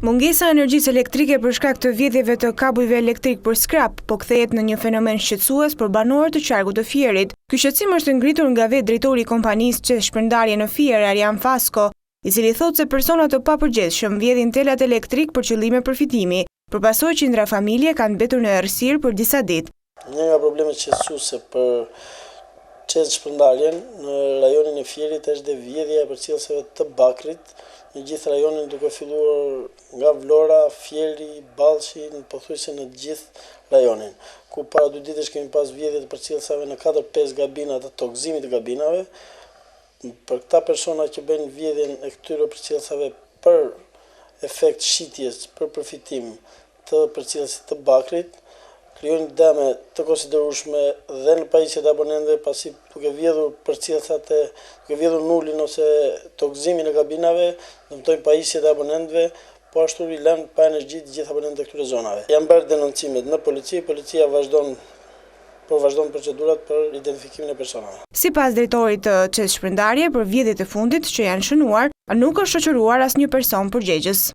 Mungesa e energjisë elektrike për shkak të vjedhjeve të kabujve elektrik për skrap po kthehet në një fenomen shqetësues për banorët të qargut të Fierit. Ky shqetësim është ngritur nga vetë drejtori i kompanisë që shpërndarje në Fier, Arjan Fasko, i cili thotë se persona të papërgjithshëm vjedhin telat elektrik për qëllime përfitimi, përpasoj që qindra familje kanë mbetur në errësirë për disa ditë. Një nga problemet shqetësuese për çest shpërndarjen në rajonin e Fierit është dhe vjedhja e përcjellseve të bakrit në gjithë rajonin, duke filluar nga Vlora, Fieri, Ballshi, pothuajse në gjithë rajonin. Ku para 2 ditësh kemi pas vjedhje të përcjellsave në 4-5 gabina të tokëzimit të gabinave. Për këta persona që bëjnë vjedhjen e këtyre përcjellsave për efekt shitjes, për përfitim të përcjellsit të bakrit, krijojnë dëme të konsiderueshme dhe në pajisjet e abonentëve, pasi duke vjedhur përcjellsat duke vjedhur nulin ose tokëzimin e kabinave, dëmtojnë pajisjet e abonentëve, po ashtu i lënë pa energji të gjithë abonentët e këtyre zonave. Janë bërë denoncimet në polici, policia vazhdon procedurat për identifikimin e personave. Sipas drejtorit të çest shpërndarje, për vjedhjet e fundit që janë shënuar, nuk është shoqëruar asnjë person përgjegjës.